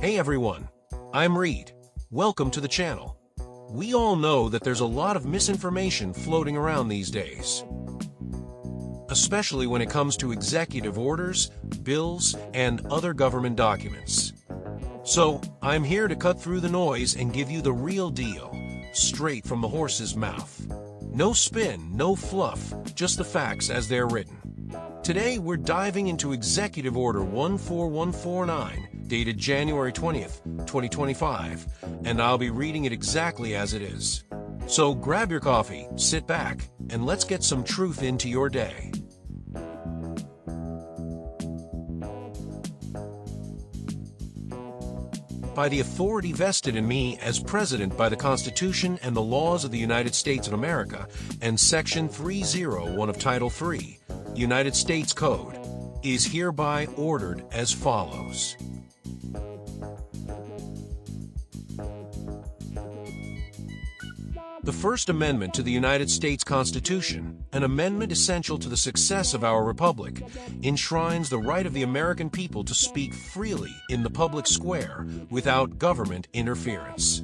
Hey everyone, I'm Reed. Welcome to the channel. We all know that there's a lot of misinformation floating around these days, especially when it comes to executive orders, bills, and other government documents. So, I'm here to cut through the noise and give you the real deal, straight from the horse's mouth. No spin, no fluff, just the facts as they're written. Today, we're diving into Executive Order 14149, dated January 20th, 2025, and I'll be reading it exactly as it is. So grab your coffee, sit back, and let's get some truth into your day. By the authority vested in me as President by the Constitution and the laws of the United States of America, and Section 301 of Title III, United States Code, is hereby ordered as follows. The First Amendment to the United States Constitution, an amendment essential to the success of our republic, enshrines the right of the American people to speak freely in the public square without government interference.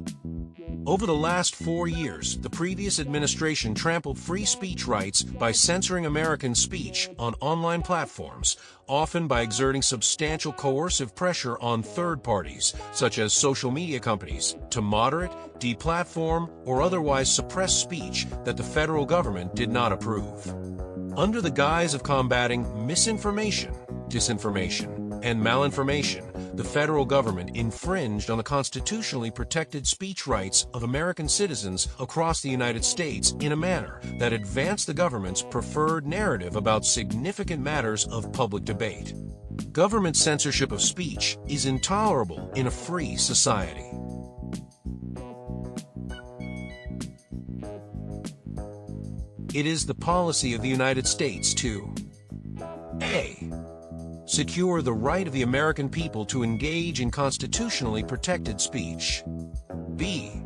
Over the last 4 years, the previous administration trampled free speech rights by censoring American speech on online platforms, often by exerting substantial coercive pressure on third parties, such as social media companies, to moderate, deplatform, or otherwise suppress speech that the federal government did not approve. Under the guise of combating misinformation, disinformation, and malinformation, the federal government infringed on the constitutionally protected speech rights of American citizens across the United States in a manner that advanced the government's preferred narrative about significant matters of public debate. Government censorship of speech is intolerable in a free society. It is the policy of the United States to A. Secure the right of the American people to engage in constitutionally protected speech. B.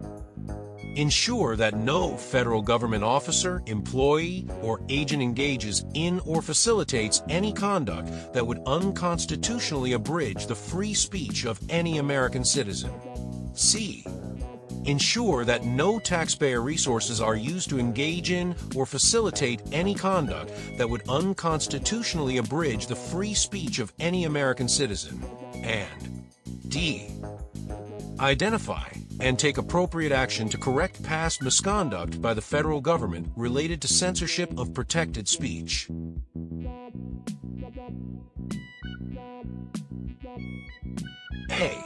Ensure that no federal government officer, employee, or agent engages in or facilitates any conduct that would unconstitutionally abridge the free speech of any American citizen. C. Ensure that no taxpayer resources are used to engage in or facilitate any conduct that would unconstitutionally abridge the free speech of any American citizen. And D. Identify and take appropriate action to correct past misconduct by the federal government related to censorship of protected speech. A.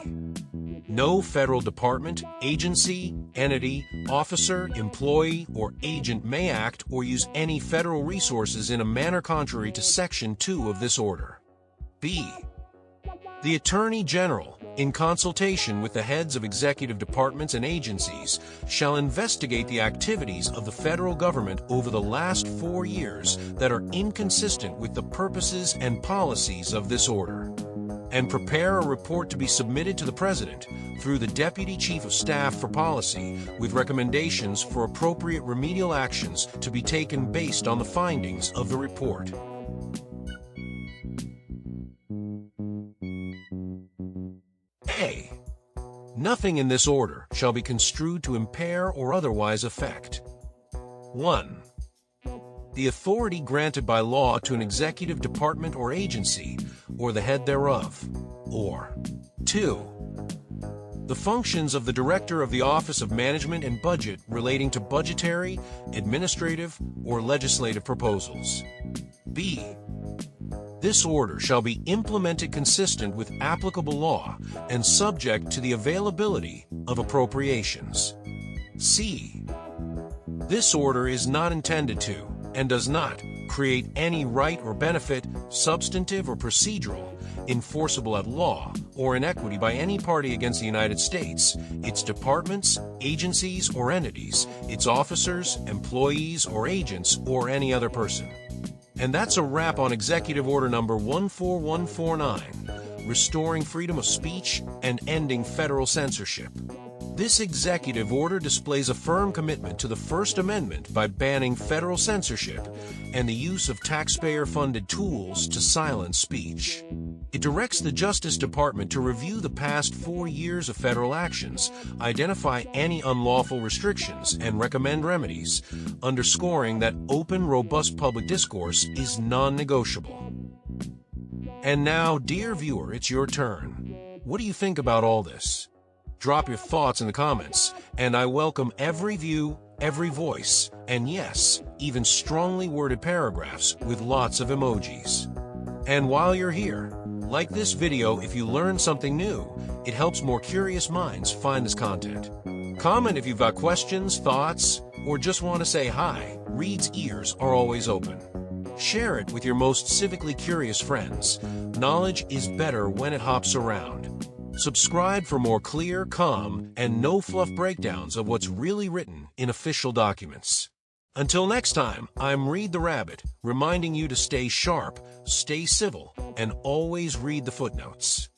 No federal department, agency, entity, officer, employee, or agent may act or use any federal resources in a manner contrary to Section 2 of this order. B. The Attorney General, in consultation with the heads of executive departments and agencies, shall investigate the activities of the federal government over the last 4 years that are inconsistent with the purposes and policies of this order, and prepare a report to be submitted to the President through the Deputy Chief of Staff for Policy with recommendations for appropriate remedial actions to be taken based on the findings of the report. A. Nothing in this order shall be construed to impair or otherwise affect 1. The authority granted by law to an executive department or agency, or the head thereof, or 2. The functions of the Director of the Office of Management and Budget relating to budgetary, administrative, or legislative proposals. B. This order shall be implemented consistent with applicable law and subject to the availability of appropriations. C. This order is not intended to, and does not, create any right or benefit, substantive or procedural, enforceable at law, or in equity by any party against the United States, its departments, agencies, or entities, its officers, employees, or agents, or any other person. And that's a wrap on Executive Order number 14149, restoring freedom of speech and ending federal censorship. This executive order displays a firm commitment to the First Amendment by banning federal censorship and the use of taxpayer-funded tools to silence speech. It directs the Justice Department to review the past 4 years of federal actions, identify any unlawful restrictions, and recommend remedies, underscoring that open, robust public discourse is non-negotiable. And now, dear viewer, it's your turn. What do you think about all this? Drop your thoughts in the comments, and I welcome every view, every voice, and yes, even strongly worded paragraphs with lots of emojis. And while you're here, like this video if you learned something new. It helps more curious minds find this content. Comment if you've got questions, thoughts, or just want to say hi. Reed's ears are always open. Share it with your most civically curious friends. Knowledge is better when it hops around. Subscribe for more clear, calm, and no-fluff breakdowns of what's really written in official documents. Until next time, I'm Reed the Rabbit, reminding you to stay sharp, stay civil, and always read the footnotes.